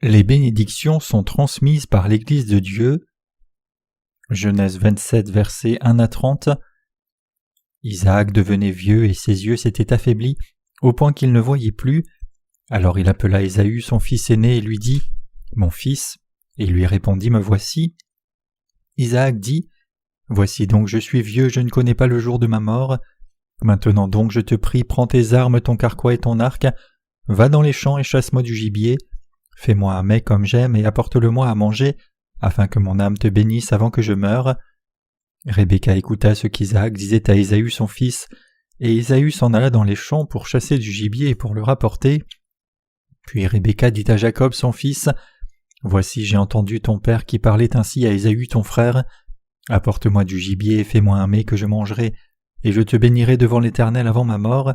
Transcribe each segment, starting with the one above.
Les bénédictions sont transmises par l'Église de Dieu. Genèse 27, versets 1 à 30. Isaac devenait vieux et ses yeux s'étaient affaiblis au point qu'il ne voyait plus. Alors il appela Ésaü son fils aîné et lui dit « Mon fils » et il lui répondit « Me voici ». Isaac dit « Voici donc je suis vieux, je ne connais pas le jour de ma mort. Maintenant donc je te prie, prends tes armes, ton carquois et ton arc, va dans les champs et chasse-moi du gibier. Fais-moi un mets comme j'aime et apporte-le-moi à manger, afin que mon âme te bénisse avant que je meure. » Rebecca écouta ce qu'Isaac disait à Ésaü son fils, et Ésaü s'en alla dans les champs pour chasser du gibier et pour le rapporter. Puis Rebecca dit à Jacob son fils, « Voici j'ai entendu ton père qui parlait ainsi à Ésaü ton frère. Apporte-moi du gibier et fais-moi un mets que je mangerai, et je te bénirai devant l'Éternel avant ma mort.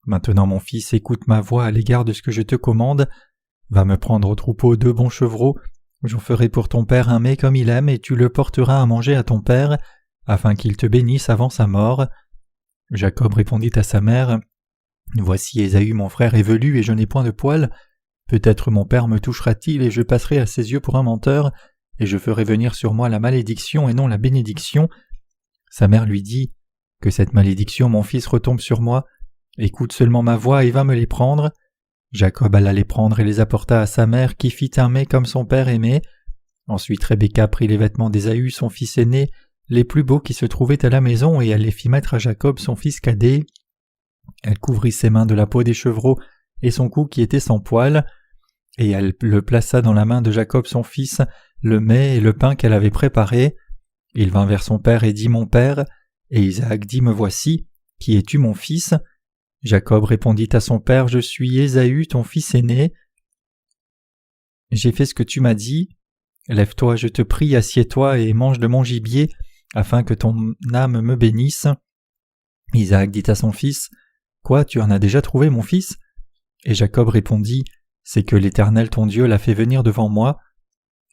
Maintenant mon fils, écoute ma voix à l'égard de ce que je te commande. Va me prendre au troupeau 2 bons chevreaux, j'en ferai pour ton père un mets comme il aime, et tu le porteras à manger à ton père, afin qu'il te bénisse avant sa mort. » Jacob répondit à sa mère, « Voici Ésaü mon frère est velu et je n'ai point de poil. Peut-être mon père me touchera-t-il et je passerai à ses yeux pour un menteur, et je ferai venir sur moi la malédiction et non la bénédiction. » Sa mère lui dit, « Que cette malédiction, mon fils, retombe sur moi. Écoute seulement ma voix et va me les prendre. » Jacob alla les prendre et les apporta à sa mère, qui fit un mets comme son père aimait. Ensuite Rebecca prit les vêtements d'Ésaü, son fils aîné, les plus beaux qui se trouvaient à la maison, et elle les fit mettre à Jacob, son fils cadet. Elle couvrit ses mains de la peau des chevreaux et son cou qui était sans poil, et elle le plaça dans la main de Jacob son fils, le mets et le pain qu'elle avait préparé. Il vint vers son père et dit « Mon père » et Isaac dit « Me voici, qui es-tu mon fils ?» Jacob répondit à son père « Je suis Ésaü, ton fils aîné. J'ai fait ce que tu m'as dit. Lève-toi, je te prie, assieds-toi et mange de mon gibier, afin que ton âme me bénisse. » Isaac dit à son fils « Quoi, tu en as déjà trouvé, mon fils ?» Et Jacob répondit « C'est que l'Éternel ton Dieu l'a fait venir devant moi. »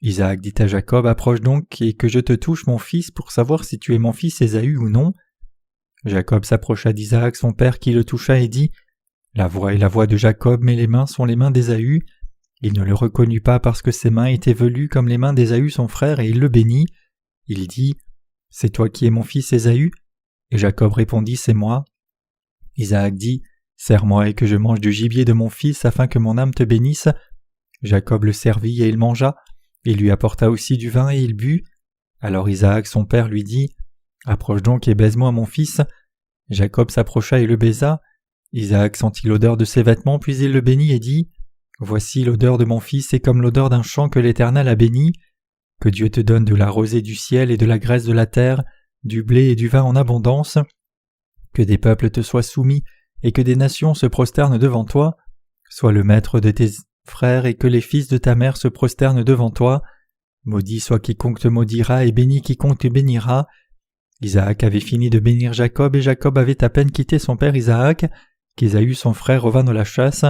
Isaac dit à Jacob « Approche donc et que je te touche, mon fils, pour savoir si tu es mon fils Ésaü ou non. » Jacob s'approcha d'Isaac son père qui le toucha et dit « La voix est la voix de Jacob, mais les mains sont les mains d'Ésaü. » Il ne le reconnut pas parce que ses mains étaient velues comme les mains d'Ésaü son frère, et il le bénit. Il dit « C'est toi qui es mon fils Ésaü ?» Et Jacob répondit « C'est moi. » Isaac dit « Sers-moi et que je mange du gibier de mon fils afin que mon âme te bénisse. » Jacob le servit et il mangea. Il lui apporta aussi du vin et il but. Alors Isaac son père lui dit « Approche donc et baise-moi mon fils. » Jacob s'approcha et le baisa. Isaac sentit l'odeur de ses vêtements, puis il le bénit et dit « Voici l'odeur de mon fils est comme l'odeur d'un champ que l'Éternel a béni. Que Dieu te donne de la rosée du ciel et de la graisse de la terre, du blé et du vin en abondance. Que des peuples te soient soumis et que des nations se prosternent devant toi. Sois le maître de tes frères et que les fils de ta mère se prosternent devant toi. Maudit soit quiconque te maudira et béni quiconque te bénira. » Isaac avait fini de bénir Jacob et Jacob avait à peine quitté son père Isaac qu'Ésaü son frère revint de la chasse.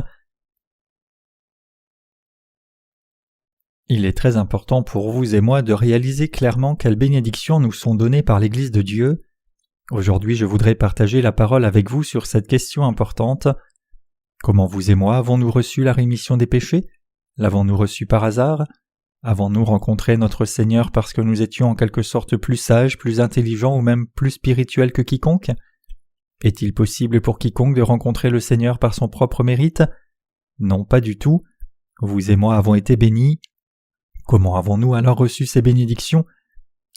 Il est très important pour vous et moi de réaliser clairement quelles bénédictions nous sont données par l'Église de Dieu. Aujourd'hui, je voudrais partager la parole avec vous sur cette question importante. Comment vous et moi avons-nous reçu la rémission des péchés? L'avons-nous reçu par hasard? Avons-nous rencontré notre Seigneur parce que nous étions en quelque sorte plus sages, plus intelligents ou même plus spirituels que quiconque? Est-il possible pour quiconque de rencontrer le Seigneur par son propre mérite? Non, pas du tout. Vous et moi avons été bénis. Comment avons-nous alors reçu ces bénédictions?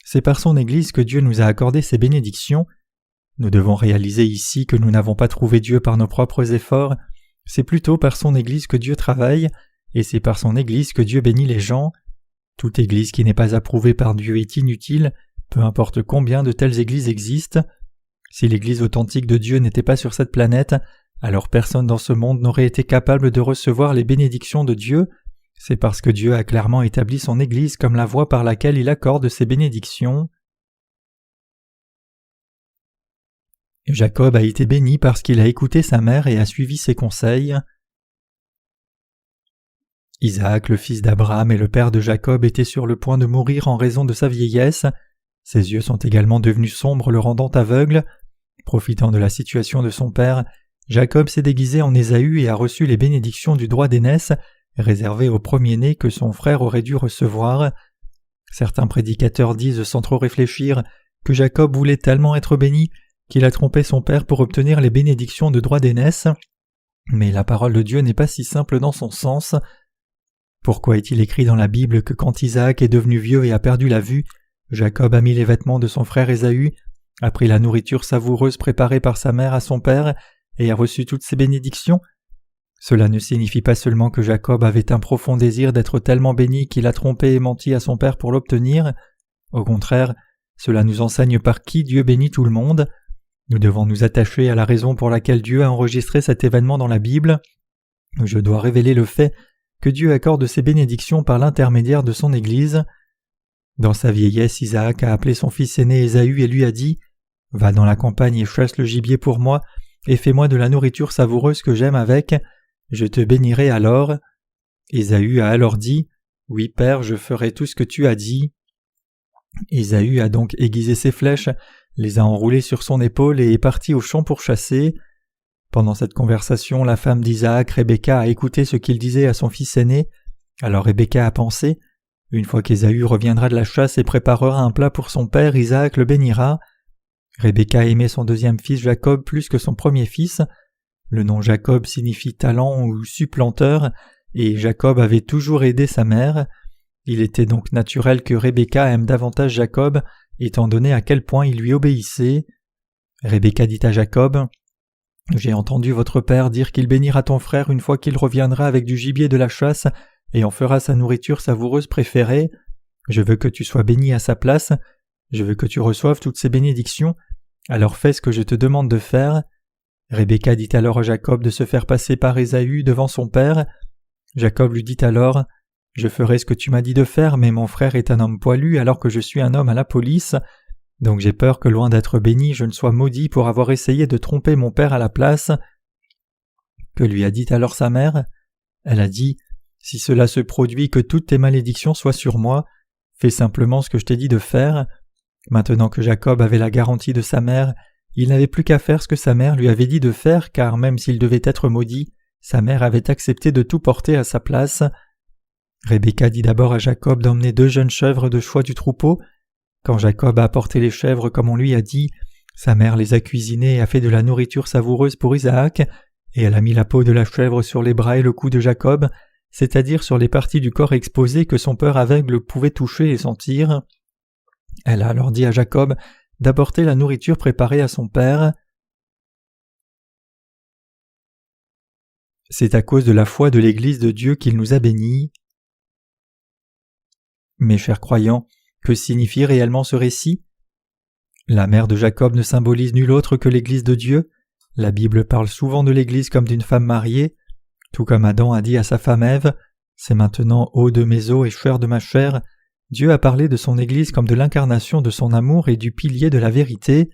C'est par son Église que Dieu nous a accordé ces bénédictions. Nous devons réaliser ici que nous n'avons pas trouvé Dieu par nos propres efforts, c'est plutôt par son Église que Dieu travaille, et c'est par son Église que Dieu bénit les gens. Toute Église qui n'est pas approuvée par Dieu est inutile, peu importe combien de telles Églises existent. Si l'Église authentique de Dieu n'était pas sur cette planète, alors personne dans ce monde n'aurait été capable de recevoir les bénédictions de Dieu. C'est parce que Dieu a clairement établi son Église comme la voie par laquelle il accorde ses bénédictions. Jacob a été béni parce qu'il a écouté sa mère et a suivi ses conseils. Isaac, le fils d'Abraham et le père de Jacob, était sur le point de mourir en raison de sa vieillesse. Ses yeux sont également devenus sombres, le rendant aveugle. Profitant de la situation de son père, Jacob s'est déguisé en Ésaü et a reçu les bénédictions du droit d'aînesse, réservée au premier-né que son frère aurait dû recevoir. Certains prédicateurs disent sans trop réfléchir que Jacob voulait tellement être béni qu'il a trompé son père pour obtenir les bénédictions de droit d'aînesse, mais la parole de Dieu n'est pas si simple dans son sens. Pourquoi est-il écrit dans la Bible que quand Isaac est devenu vieux et a perdu la vue, Jacob a mis les vêtements de son frère Ésaü, a pris la nourriture savoureuse préparée par sa mère à son père et a reçu toutes ses bénédictions? Cela ne signifie pas seulement que Jacob avait un profond désir d'être tellement béni qu'il a trompé et menti à son père pour l'obtenir. Au contraire, cela nous enseigne par qui Dieu bénit tout le monde. Nous devons nous attacher à la raison pour laquelle Dieu a enregistré cet événement dans la Bible. Je dois révéler le fait que Dieu accorde ses bénédictions par l'intermédiaire de son Église. Dans sa vieillesse, Isaac a appelé son fils aîné Ésaü et lui a dit « Va dans la campagne et chasse le gibier pour moi, et fais-moi de la nourriture savoureuse que j'aime avec. Je te bénirai alors. » Ésaü a alors dit « Oui, Père, je ferai tout ce que tu as dit. » Ésaü a donc aiguisé ses flèches, les a enroulées sur son épaule et est parti au champ pour chasser. Pendant cette conversation, la femme d'Isaac, Rebecca, a écouté ce qu'il disait à son fils aîné. Alors Rebecca a pensé « Une fois qu'Ésaü reviendra de la chasse et préparera un plat pour son père, Isaac le bénira. » Rebecca aimait son deuxième fils Jacob plus que son premier fils. Le nom Jacob signifie talent ou supplanteur, et Jacob avait toujours aidé sa mère. Il était donc naturel que Rebecca aime davantage Jacob, étant donné à quel point il lui obéissait. Rebecca dit à Jacob « J'ai entendu votre père dire qu'il bénira ton frère une fois qu'il reviendra avec du gibier de la chasse et en fera sa nourriture savoureuse préférée. Je veux que tu sois béni à sa place. Je veux que tu reçoives toutes ces bénédictions. Alors fais ce que je te demande de faire. » Rebecca dit alors à Jacob de se faire passer par Ésaü devant son père. Jacob lui dit alors « Je ferai ce que tu m'as dit de faire, mais mon frère est un homme poilu alors que je suis un homme à la police. Donc j'ai peur que loin d'être béni, je ne sois maudit pour avoir essayé de tromper mon père à la place. » Que lui a dit alors sa mère? Elle a dit « Si cela se produit, que toutes tes malédictions soient sur moi. Fais simplement ce que je t'ai dit de faire. » Maintenant que Jacob avait la garantie de sa mère, il n'avait plus qu'à faire ce que sa mère lui avait dit de faire, car même s'il devait être maudit, sa mère avait accepté de tout porter à sa place. Rebecca dit d'abord à Jacob d'emmener 2 jeunes chèvres de choix du troupeau. Quand Jacob a apporté les chèvres comme on lui a dit, sa mère les a cuisinées et a fait de la nourriture savoureuse pour Isaac, et elle a mis la peau de la chèvre sur les bras et le cou de Jacob, c'est-à-dire sur les parties du corps exposées que son père aveugle pouvait toucher et sentir. Elle a alors dit à Jacob d'apporter la nourriture préparée à son père. C'est à cause de la foi de l'Église de Dieu qu'il nous a bénis. Mes chers croyants, que signifie réellement ce récit? La mère de Jacob ne symbolise nulle autre que l'Église de Dieu. La Bible parle souvent de l'Église comme d'une femme mariée. Tout comme Adam a dit à sa femme Ève « C'est maintenant eau de mes os et chair de ma chair », Dieu a parlé de son Église comme de l'incarnation de son amour et du pilier de la vérité.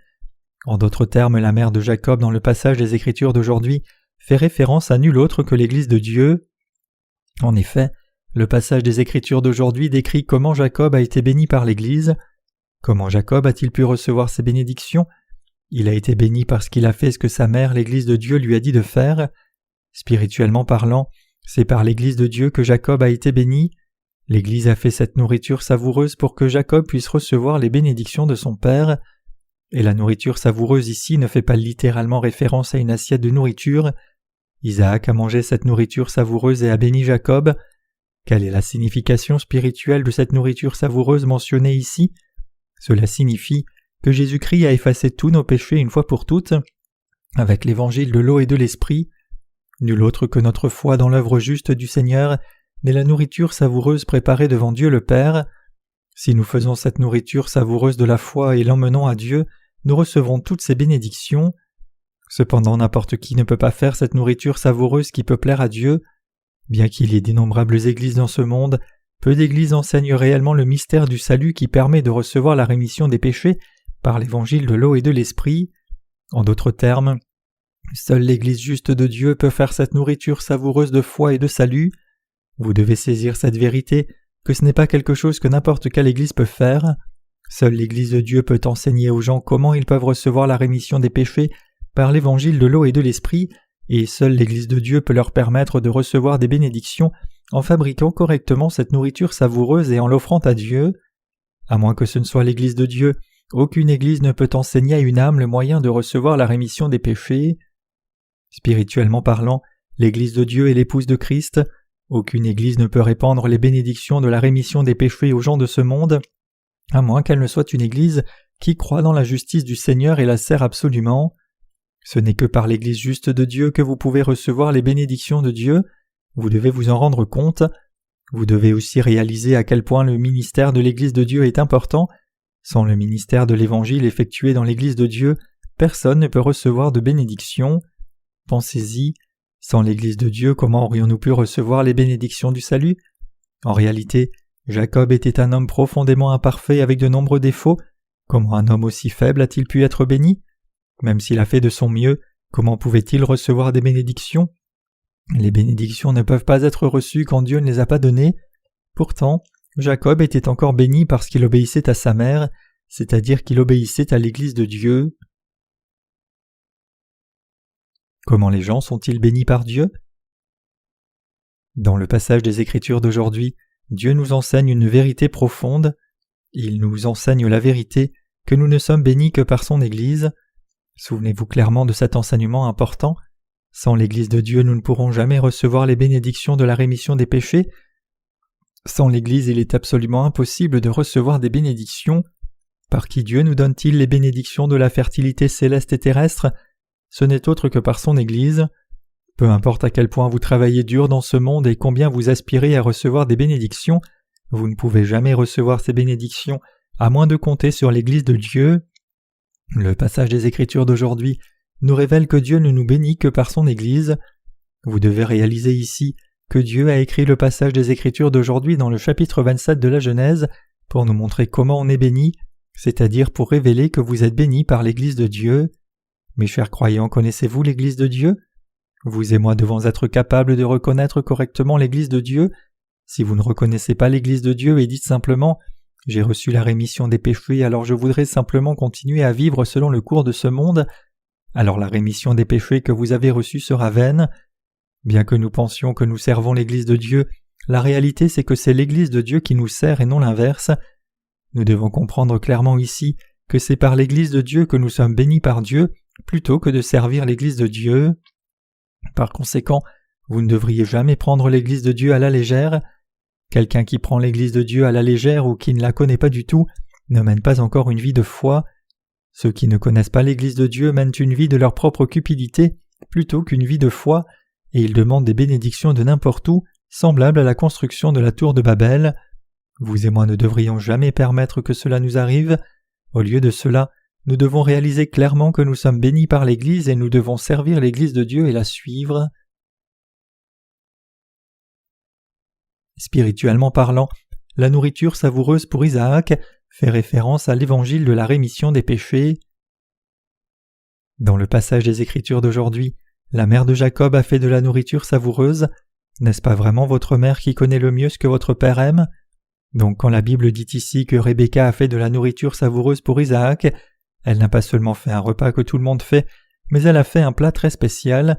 En d'autres termes, la mère de Jacob dans le passage des Écritures d'aujourd'hui fait référence à nulle autre que l'Église de Dieu. En effet, le passage des Écritures d'aujourd'hui décrit comment Jacob a été béni par l'Église. Comment Jacob a-t-il pu recevoir ces bénédictions? Il a été béni parce qu'il a fait ce que sa mère, l'Église de Dieu, lui a dit de faire. Spirituellement parlant, c'est par l'Église de Dieu que Jacob a été béni. L'Église a fait cette nourriture savoureuse pour que Jacob puisse recevoir les bénédictions de son père. Et la nourriture savoureuse ici ne fait pas littéralement référence à une assiette de nourriture. Isaac a mangé cette nourriture savoureuse et a béni Jacob. Quelle est la signification spirituelle de cette nourriture savoureuse mentionnée ici? Cela signifie que Jésus-Christ a effacé tous nos péchés une fois pour toutes, avec l'évangile de l'eau et de l'esprit. Nul autre que notre foi dans l'œuvre juste du Seigneur n'est la nourriture savoureuse préparée devant Dieu le Père. Si nous faisons cette nourriture savoureuse de la foi et l'emmenons à Dieu, nous recevrons toutes ces bénédictions. Cependant, n'importe qui ne peut pas faire cette nourriture savoureuse qui peut plaire à Dieu. Bien qu'il y ait d'innombrables églises dans ce monde, peu d'églises enseignent réellement le mystère du salut qui permet de recevoir la rémission des péchés par l'évangile de l'eau et de l'esprit. En d'autres termes, seule l'Église juste de Dieu peut faire cette nourriture savoureuse de foi et de salut. Vous devez saisir cette vérité, que ce n'est pas quelque chose que n'importe quelle Église peut faire. Seule l'Église de Dieu peut enseigner aux gens comment ils peuvent recevoir la rémission des péchés par l'évangile de l'eau et de l'esprit, et seule l'Église de Dieu peut leur permettre de recevoir des bénédictions en fabriquant correctement cette nourriture savoureuse et en l'offrant à Dieu. À moins que ce ne soit l'Église de Dieu, aucune Église ne peut enseigner à une âme le moyen de recevoir la rémission des péchés. Spirituellement parlant, l'Église de Dieu est l'épouse de Christ. Aucune Église ne peut répandre les bénédictions de la rémission des péchés aux gens de ce monde, à moins qu'elle ne soit une Église qui croit dans la justice du Seigneur et la sert absolument. Ce n'est que par l'Église juste de Dieu que vous pouvez recevoir les bénédictions de Dieu. Vous devez vous en rendre compte. Vous devez aussi réaliser à quel point le ministère de l'Église de Dieu est important. Sans le ministère de l'Évangile effectué dans l'Église de Dieu, personne ne peut recevoir de bénédiction. Pensez-y, sans l'Église de Dieu, comment aurions-nous pu recevoir les bénédictions du salut? En réalité, Jacob était un homme profondément imparfait avec de nombreux défauts. Comment un homme aussi faible a-t-il pu être béni? Même s'il a fait de son mieux, comment pouvait-il recevoir des bénédictions? Les bénédictions ne peuvent pas être reçues quand Dieu ne les a pas données. Pourtant, Jacob était encore béni parce qu'il obéissait à sa mère, c'est-à-dire qu'il obéissait à l'Église de Dieu. Comment les gens sont-ils bénis par Dieu? Dans le passage des Écritures d'aujourd'hui, Dieu nous enseigne une vérité profonde. Il nous enseigne la vérité que nous ne sommes bénis que par son Église. Souvenez-vous clairement de cet enseignement important. Sans l'Église de Dieu, nous ne pourrons jamais recevoir les bénédictions de la rémission des péchés. Sans l'Église, il est absolument impossible de recevoir des bénédictions. Par qui Dieu nous donne-t-il les bénédictions de la fertilité céleste et terrestre? Ce n'est autre que par son Église. Peu importe à quel point vous travaillez dur dans ce monde et combien vous aspirez à recevoir des bénédictions, vous ne pouvez jamais recevoir ces bénédictions à moins de compter sur l'Église de Dieu. Le passage des Écritures d'aujourd'hui nous révèle que Dieu ne nous bénit que par son Église. Vous devez réaliser ici que Dieu a écrit le passage des Écritures d'aujourd'hui dans le chapitre 27 de la Genèse pour nous montrer comment on est béni, c'est-à-dire pour révéler que vous êtes bénis par l'Église de Dieu. Mes chers croyants, connaissez-vous l'Église de Dieu? Vous et moi devons être capables de reconnaître correctement l'Église de Dieu. Si vous ne reconnaissez pas l'Église de Dieu et dites simplement « J'ai reçu la rémission des péchés, alors je voudrais simplement continuer à vivre selon le cours de ce monde », alors la rémission des péchés que vous avez reçue sera vaine. Bien que nous pensions que nous servons l'Église de Dieu, la réalité c'est que c'est l'Église de Dieu qui nous sert et non l'inverse. Nous devons comprendre clairement ici que c'est par l'Église de Dieu que nous sommes bénis par Dieu, plutôt que de servir l'Église de Dieu. Par conséquent, vous ne devriez jamais prendre l'Église de Dieu à la légère. Quelqu'un qui prend l'Église de Dieu à la légère ou qui ne la connaît pas du tout ne mène pas encore une vie de foi. Ceux qui ne connaissent pas l'Église de Dieu mènent une vie de leur propre cupidité plutôt qu'une vie de foi, et ils demandent des bénédictions de n'importe où, semblables à la construction de la tour de Babel. Vous et moi ne devrions jamais permettre que cela nous arrive. Au lieu de cela, nous devons réaliser clairement que nous sommes bénis par l'Église et nous devons servir l'Église de Dieu et la suivre. Spirituellement parlant, la nourriture savoureuse pour Isaac fait référence à l'évangile de la rémission des péchés. Dans le passage des Écritures d'aujourd'hui, la mère de Jacob a fait de la nourriture savoureuse. N'est-ce pas vraiment votre mère qui connaît le mieux ce que votre père aime? Donc quand la Bible dit ici que Rebecca a fait de la nourriture savoureuse pour Isaac, elle n'a pas seulement fait un repas que tout le monde fait, mais elle a fait un plat très spécial.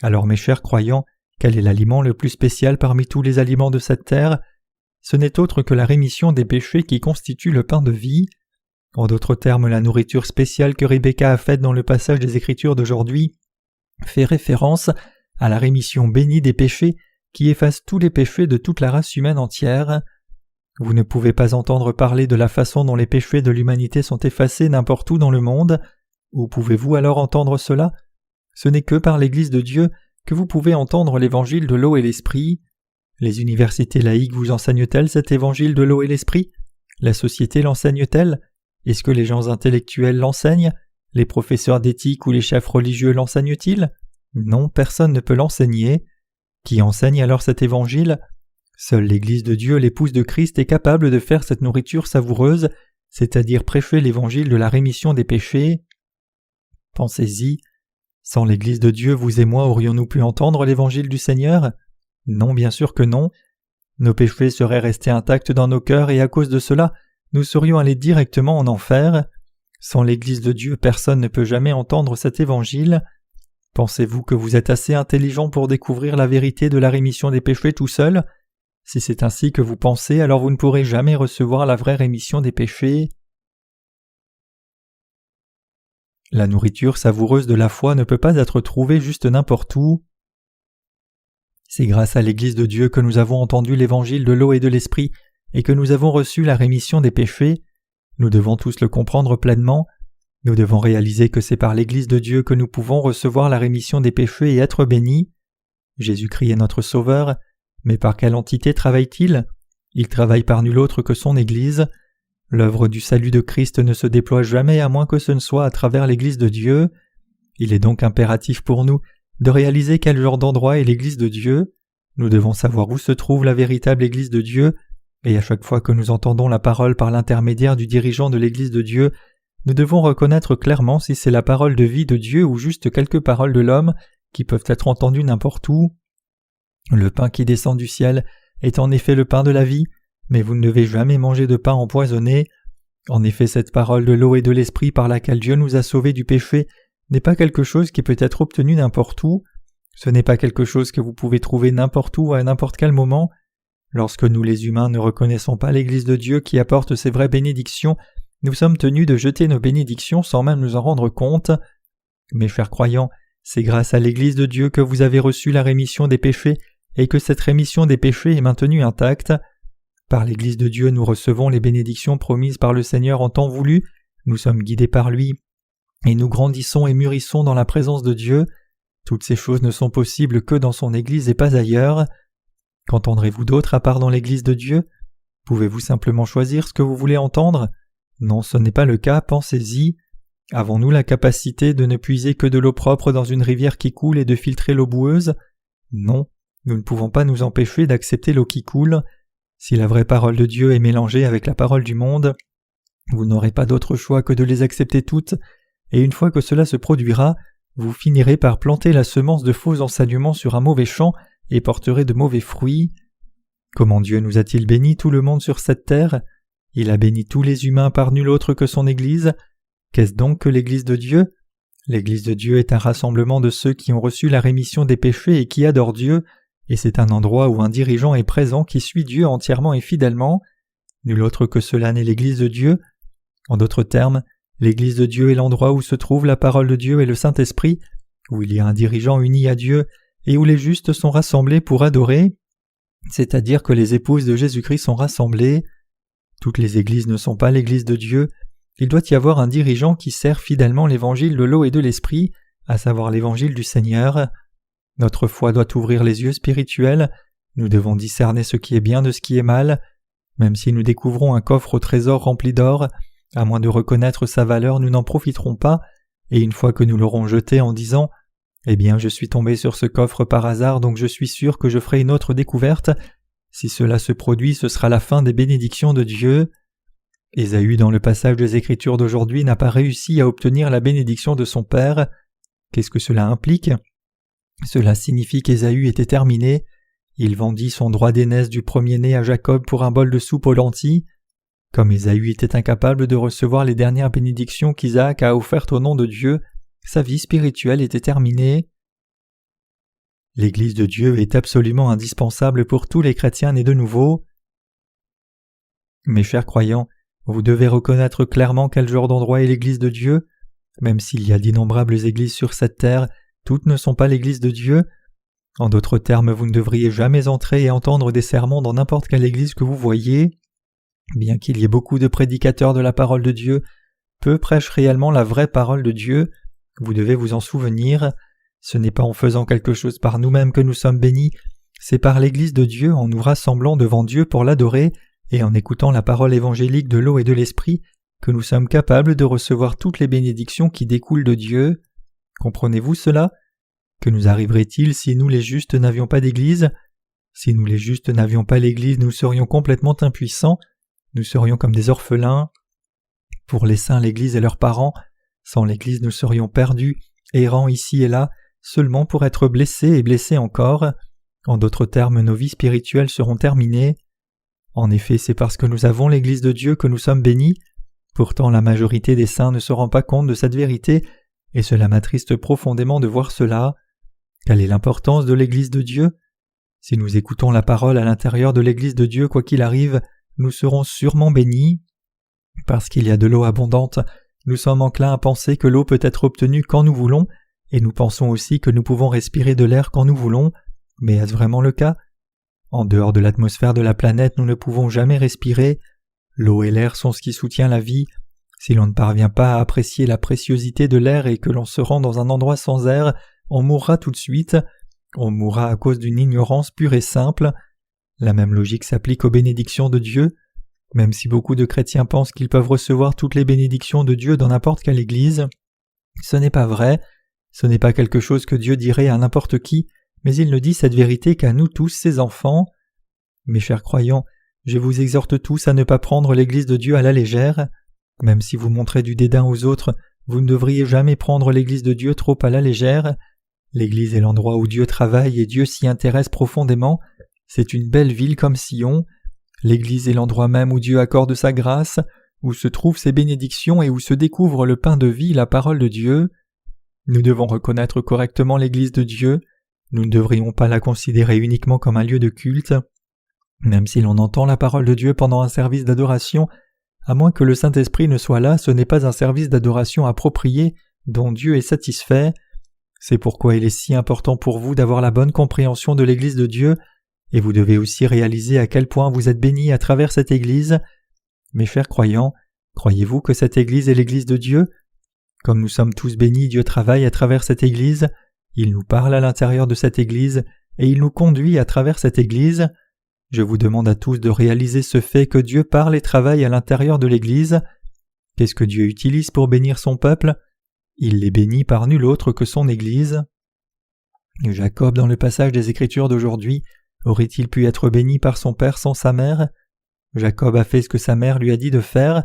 Alors mes chers croyants, quel est l'aliment le plus spécial parmi tous les aliments de cette terre? Ce n'est autre que la rémission des péchés qui constitue le pain de vie. En d'autres termes, la nourriture spéciale que Rebecca a faite dans le passage des Écritures d'aujourd'hui fait référence à la rémission bénie des péchés qui efface tous les péchés de toute la race humaine entière. Vous ne pouvez pas entendre parler de la façon dont les péchés de l'humanité sont effacés n'importe où dans le monde. Où pouvez-vous alors entendre cela? Ce n'est que par l'Église de Dieu que vous pouvez entendre l'évangile de l'eau et l'esprit. Les universités laïques vous enseignent-elles cet évangile de l'eau et l'esprit? La société l'enseigne-t-elle? Est-ce que les gens intellectuels l'enseignent? Les professeurs d'éthique ou les chefs religieux l'enseignent-ils? Non, personne ne peut l'enseigner. Qui enseigne alors cet évangile? Seule l'Église de Dieu, l'épouse de Christ, est capable de faire cette nourriture savoureuse, c'est-à-dire prêcher l'évangile de la rémission des péchés. Pensez-y, sans l'Église de Dieu, vous et moi aurions-nous pu entendre l'évangile du Seigneur? Non, bien sûr que non. Nos péchés seraient restés intacts dans nos cœurs et à cause de cela, nous serions allés directement en enfer. Sans l'Église de Dieu, personne ne peut jamais entendre cet évangile. Pensez-vous que vous êtes assez intelligent pour découvrir la vérité de la rémission des péchés tout seul? Si c'est ainsi que vous pensez, alors vous ne pourrez jamais recevoir la vraie rémission des péchés. La nourriture savoureuse de la foi ne peut pas être trouvée juste n'importe où. C'est grâce à l'Église de Dieu que nous avons entendu l'évangile de l'eau et de l'esprit et que nous avons reçu la rémission des péchés. Nous devons tous le comprendre pleinement. Nous devons réaliser que c'est par l'Église de Dieu que nous pouvons recevoir la rémission des péchés et être bénis. Jésus-Christ est notre Sauveur, mais par quelle entité travaille-t-il? Il travaille par nul autre que son Église. L'œuvre du salut de Christ ne se déploie jamais à moins que ce ne soit à travers l'Église de Dieu. Il est donc impératif pour nous de réaliser quel genre d'endroit est l'Église de Dieu. Nous devons savoir où se trouve la véritable Église de Dieu, et à chaque fois que nous entendons la parole par l'intermédiaire du dirigeant de l'Église de Dieu, nous devons reconnaître clairement si c'est la parole de vie de Dieu ou juste quelques paroles de l'homme qui peuvent être entendues n'importe où. Le pain qui descend du ciel est en effet le pain de la vie, mais vous ne devez jamais manger de pain empoisonné. En effet, cette parole de l'eau et de l'esprit par laquelle Dieu nous a sauvés du péché n'est pas quelque chose qui peut être obtenu n'importe où. Ce n'est pas quelque chose que vous pouvez trouver n'importe où à n'importe quel moment. Lorsque nous les humains ne reconnaissons pas l'Église de Dieu qui apporte ses vraies bénédictions, nous sommes tenus de jeter nos bénédictions sans même nous en rendre compte. Mes chers croyants, c'est grâce à l'Église de Dieu que vous avez reçu la rémission des péchés et que cette rémission des péchés est maintenue intacte. Par l'Église de Dieu, nous recevons les bénédictions promises par le Seigneur en temps voulu, nous sommes guidés par lui, et nous grandissons et mûrissons dans la présence de Dieu. Toutes ces choses ne sont possibles que dans son Église et pas ailleurs. Qu'entendrez-vous d'autre à part dans l'Église de Dieu? Pouvez-vous simplement choisir ce que vous voulez entendre? Non, ce n'est pas le cas, pensez-y. Avons-nous la capacité de ne puiser que de l'eau propre dans une rivière qui coule et de filtrer l'eau boueuse? Non, nous ne pouvons pas nous empêcher d'accepter l'eau qui coule. Si la vraie parole de Dieu est mélangée avec la parole du monde, vous n'aurez pas d'autre choix que de les accepter toutes, et une fois que cela se produira, vous finirez par planter la semence de faux enseignements sur un mauvais champ et porterez de mauvais fruits. Comment Dieu nous a-t-il bénis tout le monde sur cette terre? Il a béni tous les humains par nul autre que son Église. Qu'est-ce donc que l'Église de Dieu? L'Église de Dieu est un rassemblement de ceux qui ont reçu la rémission des péchés et qui adorent Dieu, et c'est un endroit où un dirigeant est présent qui suit Dieu entièrement et fidèlement. Nul autre que cela n'est l'Église de Dieu. En d'autres termes, l'Église de Dieu est l'endroit où se trouve la parole de Dieu et le Saint-Esprit, où il y a un dirigeant uni à Dieu et où les justes sont rassemblés pour adorer, c'est-à-dire que les épouses de Jésus-Christ sont rassemblées. Toutes les églises ne sont pas l'Église de Dieu. Il doit y avoir un dirigeant qui sert fidèlement l'évangile de l'eau et de l'esprit, à savoir l'évangile du Seigneur. Notre foi doit ouvrir les yeux spirituels. Nous devons discerner ce qui est bien de ce qui est mal. Même si nous découvrons un coffre au trésor rempli d'or, à moins de reconnaître sa valeur, nous n'en profiterons pas, et une fois que nous l'aurons jeté en disant « Eh bien, je suis tombé sur ce coffre par hasard, donc je suis sûr que je ferai une autre découverte », si cela se produit, ce sera la fin des bénédictions de Dieu. Ésaü, dans le passage des Écritures d'aujourd'hui, n'a pas réussi à obtenir la bénédiction de son père. Qu'est-ce que cela implique? Cela signifie qu'Ésaü était terminé. Il vendit son droit d'aînesse du premier-né à Jacob pour un bol de soupe aux lentilles. Comme Ésaü était incapable de recevoir les dernières bénédictions qu'Isaac a offertes au nom de Dieu, sa vie spirituelle était terminée. L'Église de Dieu est absolument indispensable pour tous les chrétiens nés de nouveau. Mes chers croyants, vous devez reconnaître clairement quel genre d'endroit est l'Église de Dieu. Même s'il y a d'innombrables églises sur cette terre, toutes ne sont pas l'Église de Dieu. En d'autres termes, vous ne devriez jamais entrer et entendre des sermons dans n'importe quelle église que vous voyez. Bien qu'il y ait beaucoup de prédicateurs de la parole de Dieu, peu prêchent réellement la vraie parole de Dieu. Vous devez vous en souvenir. Ce n'est pas en faisant quelque chose par nous-mêmes que nous sommes bénis, c'est par l'Église de Dieu en nous rassemblant devant Dieu pour l'adorer et en écoutant la parole évangélique de l'eau et de l'esprit que nous sommes capables de recevoir toutes les bénédictions qui découlent de Dieu. Comprenez-vous cela? Que nous arriverait-il si nous les justes n'avions pas d'Église? Si nous les justes n'avions pas l'Église, nous serions complètement impuissants, nous serions comme des orphelins. Pour les saints, l'Église et leurs parents, sans l'Église nous serions perdus, errants ici et là, seulement pour être blessés et blessés encore. En d'autres termes, nos vies spirituelles seront terminées. En effet, c'est parce que nous avons l'Église de Dieu que nous sommes bénis. Pourtant, la majorité des saints ne se rend pas compte de cette vérité, et cela m'attriste profondément de voir cela. Quelle est l'importance de l'Église de Dieu? Si nous écoutons la parole à l'intérieur de l'Église de Dieu, quoi qu'il arrive, nous serons sûrement bénis. Parce qu'il y a de l'eau abondante, nous sommes enclins à penser que l'eau peut être obtenue quand nous voulons, et nous pensons aussi que nous pouvons respirer de l'air quand nous voulons, mais est-ce vraiment le cas? En dehors de l'atmosphère de la planète, nous ne pouvons jamais respirer. L'eau et l'air sont ce qui soutient la vie. Si l'on ne parvient pas à apprécier la préciosité de l'air et que l'on se rend dans un endroit sans air, on mourra tout de suite. On mourra à cause d'une ignorance pure et simple. La même logique s'applique aux bénédictions de Dieu. Même si beaucoup de chrétiens pensent qu'ils peuvent recevoir toutes les bénédictions de Dieu dans n'importe quelle église, ce n'est pas vrai. Ce n'est pas quelque chose que Dieu dirait à n'importe qui, mais il ne dit cette vérité qu'à nous tous, ses enfants. Mes chers croyants, je vous exhorte tous à ne pas prendre l'Église de Dieu à la légère. Même si vous montrez du dédain aux autres, vous ne devriez jamais prendre l'Église de Dieu trop à la légère. L'Église est l'endroit où Dieu travaille et Dieu s'y intéresse profondément. C'est une belle ville comme Sion. L'Église est l'endroit même où Dieu accorde sa grâce, où se trouvent ses bénédictions et où se découvre le pain de vie, la parole de Dieu. Nous devons reconnaître correctement l'Église de Dieu. Nous ne devrions pas la considérer uniquement comme un lieu de culte. Même si l'on entend la parole de Dieu pendant un service d'adoration, à moins que le Saint-Esprit ne soit là, ce n'est pas un service d'adoration approprié dont Dieu est satisfait. C'est pourquoi il est si important pour vous d'avoir la bonne compréhension de l'Église de Dieu, et vous devez aussi réaliser à quel point vous êtes bénis à travers cette Église. Mes chers croyants, croyez-vous que cette Église est l'Église de Dieu? Comme nous sommes tous bénis, Dieu travaille à travers cette Église. Il nous parle à l'intérieur de cette Église, et il nous conduit à travers cette Église. Je vous demande à tous de réaliser ce fait que Dieu parle et travaille à l'intérieur de l'Église. Qu'est-ce que Dieu utilise pour bénir son peuple? Il les bénit par nul autre que son Église. Jacob, dans le passage des Écritures d'aujourd'hui, aurait-il pu être béni par son père sans sa mère? Jacob a fait ce que sa mère lui a dit de faire.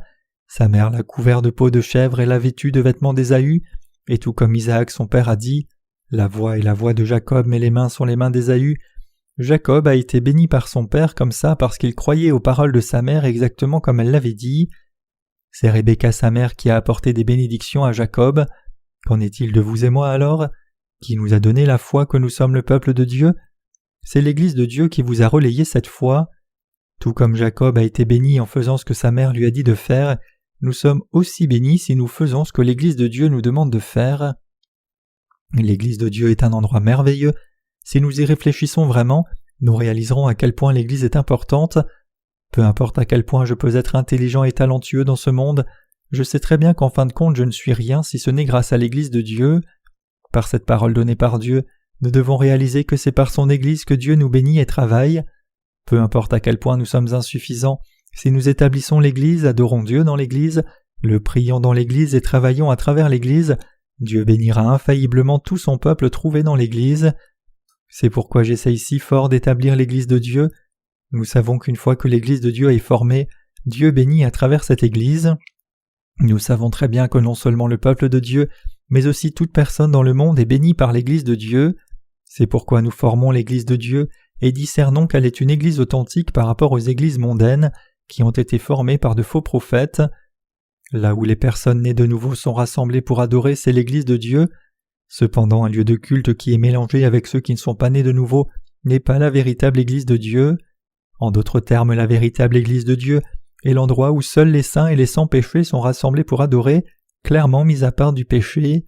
Sa mère l'a couvert de peau de chèvre et l'a vêtu de vêtements d'Ésaü, et tout comme Isaac son père a dit, la voix est la voix de Jacob, mais les mains sont les mains d'Ésaü. Jacob a été béni par son père comme ça parce qu'il croyait aux paroles de sa mère exactement comme elle l'avait dit. C'est Rebecca sa mère qui a apporté des bénédictions à Jacob. Qu'en est-il de vous et moi alors? Qui nous a donné la foi que nous sommes le peuple de Dieu? C'est l'Église de Dieu qui vous a relayé cette foi. Tout comme Jacob a été béni en faisant ce que sa mère lui a dit de faire, nous sommes aussi bénis si nous faisons ce que l'Église de Dieu nous demande de faire. L'Église de Dieu est un endroit merveilleux. Si nous y réfléchissons vraiment, nous réaliserons à quel point l'Église est importante. Peu importe à quel point je peux être intelligent et talentueux dans ce monde, je sais très bien qu'en fin de compte je ne suis rien si ce n'est grâce à l'Église de Dieu. Par cette parole donnée par Dieu, nous devons réaliser que c'est par son Église que Dieu nous bénit et travaille. Peu importe à quel point nous sommes insuffisants, si nous établissons l'Église, adorons Dieu dans l'Église, le prions dans l'Église et travaillons à travers l'Église, Dieu bénira infailliblement tout son peuple trouvé dans l'Église. C'est pourquoi j'essaye si fort d'établir l'Église de Dieu. Nous savons qu'une fois que l'Église de Dieu est formée, Dieu bénit à travers cette Église. Nous savons très bien que non seulement le peuple de Dieu, mais aussi toute personne dans le monde est bénie par l'Église de Dieu. C'est pourquoi nous formons l'Église de Dieu et discernons qu'elle est une Église authentique par rapport aux églises mondaines qui ont été formées par de faux prophètes. Là où les personnes nées de nouveau sont rassemblées pour adorer, c'est l'Église de Dieu. Cependant, un lieu de culte qui est mélangé avec ceux qui ne sont pas nés de nouveau n'est pas la véritable Église de Dieu. En d'autres termes, la véritable Église de Dieu est l'endroit où seuls les saints et les sans péché sont rassemblés pour adorer, clairement mis à part du péché.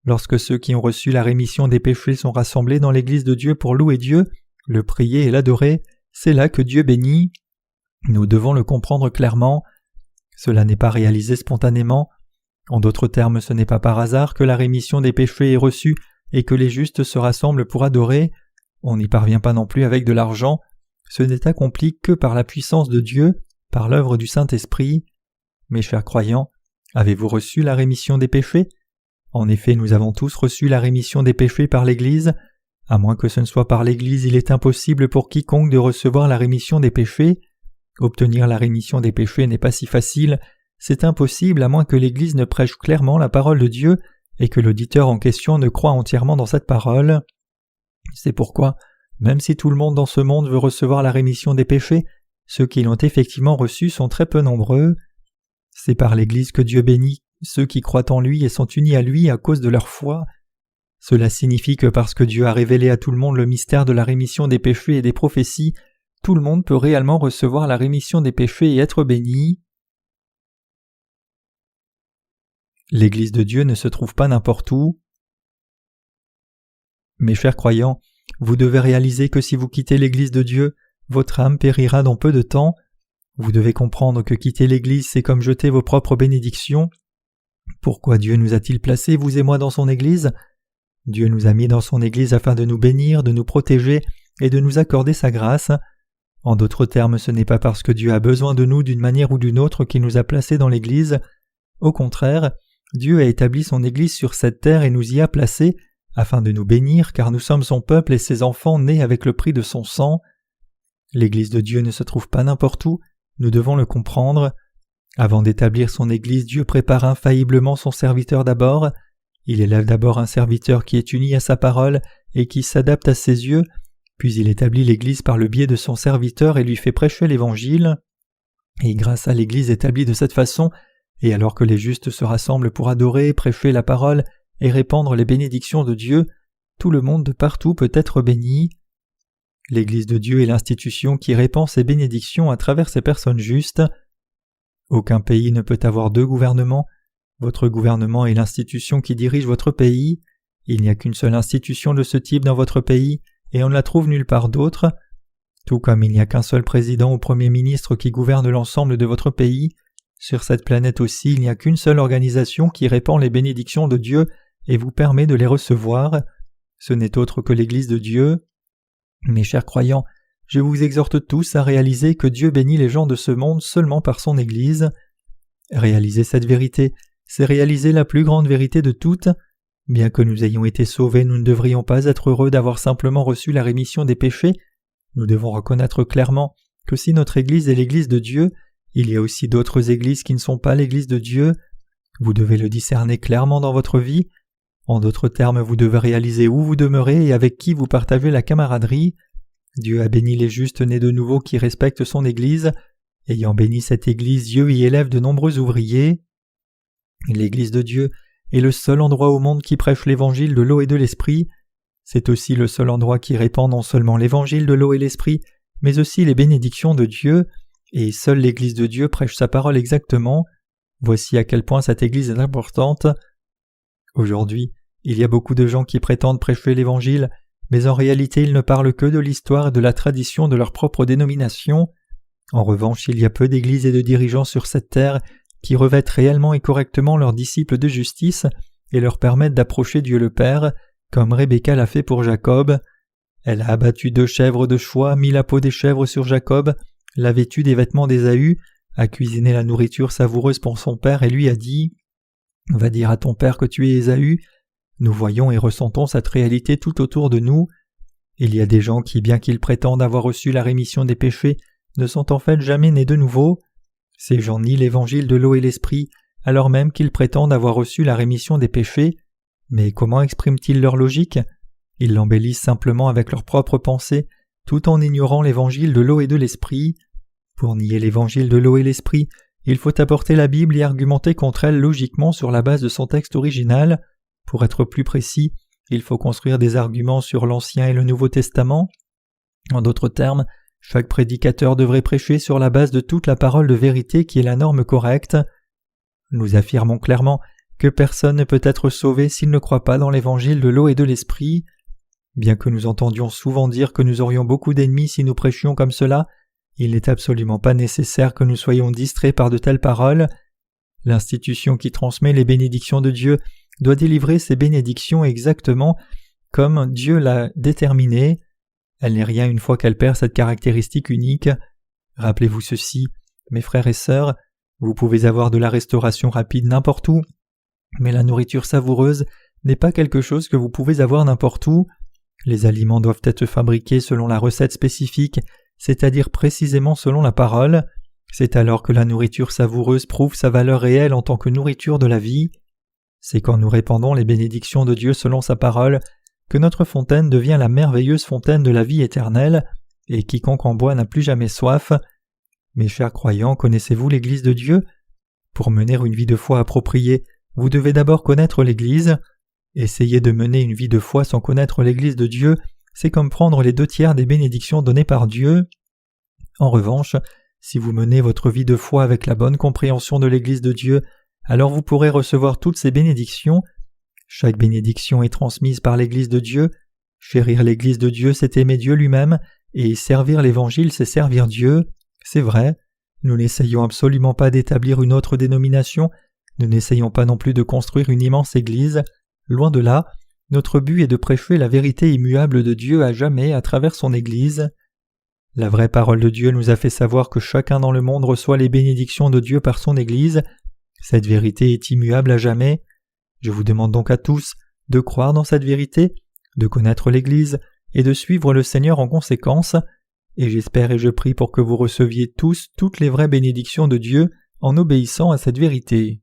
Lorsque ceux qui ont reçu la rémission des péchés sont rassemblés dans l'Église de Dieu pour louer Dieu, le prier et l'adorer, c'est là que Dieu bénit. Nous devons le comprendre clairement. Cela n'est pas réalisé spontanément. En d'autres termes, ce n'est pas par hasard que la rémission des péchés est reçue et que les justes se rassemblent pour adorer. On n'y parvient pas non plus avec de l'argent. Ce n'est accompli que par la puissance de Dieu, par l'œuvre du Saint-Esprit. Mes chers croyants, avez-vous reçu la rémission des péchés? En effet, nous avons tous reçu la rémission des péchés par l'Église. À moins que ce ne soit par l'Église, il est impossible pour quiconque de recevoir la rémission des péchés. Obtenir la rémission des péchés n'est pas si facile. C'est impossible à moins que l'Église ne prêche clairement la parole de Dieu et que l'auditeur en question ne croit entièrement dans cette parole. C'est pourquoi, même si tout le monde dans ce monde veut recevoir la rémission des péchés, ceux qui l'ont effectivement reçue sont très peu nombreux. C'est par l'Église que Dieu bénit ceux qui croient en lui et sont unis à lui à cause de leur foi. Cela signifie que parce que Dieu a révélé à tout le monde le mystère de la rémission des péchés et des prophéties, tout le monde peut réellement recevoir la rémission des péchés et être béni. L'Église de Dieu ne se trouve pas n'importe où. Mes chers croyants, vous devez réaliser que si vous quittez l'Église de Dieu, votre âme périra dans peu de temps. Vous devez comprendre que quitter l'Église, c'est comme jeter vos propres bénédictions. Pourquoi Dieu nous a-t-il placés, vous et moi, dans son Église ? Dieu nous a mis dans son Église afin de nous bénir, de nous protéger et de nous accorder sa grâce. En d'autres termes, ce n'est pas parce que Dieu a besoin de nous d'une manière ou d'une autre qu'il nous a placés dans l'Église. Au contraire, Dieu a établi son Église sur cette terre et nous y a placés afin de nous bénir, car nous sommes son peuple et ses enfants nés avec le prix de son sang. L'Église de Dieu ne se trouve pas n'importe où, nous devons le comprendre. Avant d'établir son Église, Dieu prépare infailliblement son serviteur d'abord. Il élève d'abord un serviteur qui est uni à sa parole et qui s'adapte à ses yeux, puis il établit l'Église par le biais de son serviteur et lui fait prêcher l'Évangile. Et grâce à l'Église établie de cette façon, et alors que les justes se rassemblent pour adorer, prêcher la parole et répandre les bénédictions de Dieu, tout le monde de partout peut être béni. L'Église de Dieu est l'institution qui répand ses bénédictions à travers ces personnes justes. Aucun pays ne peut avoir deux gouvernements. Votre gouvernement est l'institution qui dirige votre pays. Il n'y a qu'une seule institution de ce type dans votre pays, et on ne la trouve nulle part d'autre. Tout comme il n'y a qu'un seul président ou premier ministre qui gouverne l'ensemble de votre pays, sur cette planète aussi il n'y a qu'une seule organisation qui répand les bénédictions de Dieu et vous permet de les recevoir. Ce n'est autre que l'Église de Dieu. Mes chers croyants, je vous exhorte tous à réaliser que Dieu bénit les gens de ce monde seulement par son Église. Réaliser cette vérité, c'est réaliser la plus grande vérité de toutes. Bien que nous ayons été sauvés, nous ne devrions pas être heureux d'avoir simplement reçu la rémission des péchés. Nous devons reconnaître clairement que si notre Église est l'Église de Dieu, il y a aussi d'autres églises qui ne sont pas l'Église de Dieu. Vous devez le discerner clairement dans votre vie. En d'autres termes, vous devez réaliser où vous demeurez et avec qui vous partagez la camaraderie. Dieu a béni les justes nés de nouveau qui respectent son Église. Ayant béni cette Église, Dieu y élève de nombreux ouvriers. L'Église de Dieu est le seul endroit au monde qui prêche l'Évangile de l'eau et de l'Esprit. C'est aussi le seul endroit qui répand non seulement l'Évangile de l'eau et l'Esprit, mais aussi les bénédictions de Dieu, et seule l'Église de Dieu prêche sa parole exactement. Voici à quel point cette Église est importante. Aujourd'hui, il y a beaucoup de gens qui prétendent prêcher l'Évangile, mais en réalité ils ne parlent que de l'histoire et de la tradition de leur propre dénomination. En revanche, il y a peu d'églises et de dirigeants sur cette terre qui revêtent réellement et correctement leurs disciples de justice et leur permettent d'approcher Dieu le Père, comme Rebecca l'a fait pour Jacob. Elle a abattu 2 chèvres de choix, mis la peau des chèvres sur Jacob, l'a vêtu des vêtements d'Ésaü, a cuisiné la nourriture savoureuse pour son père et lui a dit « Va dire à ton père que tu es Ésaü ». Nous voyons et ressentons cette réalité tout autour de nous. Il y a des gens qui, bien qu'ils prétendent avoir reçu la rémission des péchés, ne sont en fait jamais nés de nouveau. Ces gens nient l'Évangile de l'eau et l'Esprit, alors même qu'ils prétendent avoir reçu la rémission des péchés. Mais comment expriment-ils leur logique ? Ils l'embellissent simplement avec leurs propres pensées, tout en ignorant l'Évangile de l'eau et de l'Esprit. Pour nier l'Évangile de l'eau et l'Esprit, il faut apporter la Bible et argumenter contre elle logiquement sur la base de son texte original. Pour être plus précis, il faut construire des arguments sur l'Ancien et le Nouveau Testament. En d'autres termes, chaque prédicateur devrait prêcher sur la base de toute la parole de vérité qui est la norme correcte. Nous affirmons clairement que personne ne peut être sauvé s'il ne croit pas dans l'Évangile de l'eau et de l'Esprit. Bien que nous entendions souvent dire que nous aurions beaucoup d'ennemis si nous prêchions comme cela, il n'est absolument pas nécessaire que nous soyons distraits par de telles paroles. L'institution qui transmet les bénédictions de Dieu doit délivrer ces bénédictions exactement comme Dieu l'a déterminé. Elle n'est rien une fois qu'elle perd cette caractéristique unique. Rappelez-vous ceci, mes frères et sœurs, vous pouvez avoir de la restauration rapide n'importe où, mais la nourriture savoureuse n'est pas quelque chose que vous pouvez avoir n'importe où. Les aliments doivent être fabriqués selon la recette spécifique, c'est-à-dire précisément selon la parole. C'est alors que la nourriture savoureuse prouve sa valeur réelle en tant que nourriture de la vie. C'est quand nous répandons les bénédictions de Dieu selon sa parole que notre fontaine devient la merveilleuse fontaine de la vie éternelle, et quiconque en boit n'a plus jamais soif. Mes chers croyants, connaissez-vous l'Église de Dieu ? Pour mener une vie de foi appropriée, vous devez d'abord connaître l'Église. Essayer de mener une vie de foi sans connaître l'Église de Dieu, c'est comme prendre les 2/3 des bénédictions données par Dieu. En revanche, si vous menez votre vie de foi avec la bonne compréhension de l'Église de Dieu, alors vous pourrez recevoir toutes ces bénédictions. Chaque bénédiction est transmise par l'Église de Dieu. Chérir l'Église de Dieu, c'est aimer Dieu lui-même, et servir l'Évangile, c'est servir Dieu. C'est vrai. Nous n'essayons absolument pas d'établir une autre dénomination, nous n'essayons pas non plus de construire une immense Église. Loin de là, notre but est de prêcher la vérité immuable de Dieu à jamais à travers son Église. La vraie parole de Dieu nous a fait savoir que chacun dans le monde reçoit les bénédictions de Dieu par son Église. Cette vérité est immuable à jamais. Je vous demande donc à tous de croire dans cette vérité, de connaître l'Église et de suivre le Seigneur en conséquence. Et j'espère et je prie pour que vous receviez tous toutes les vraies bénédictions de Dieu en obéissant à cette vérité.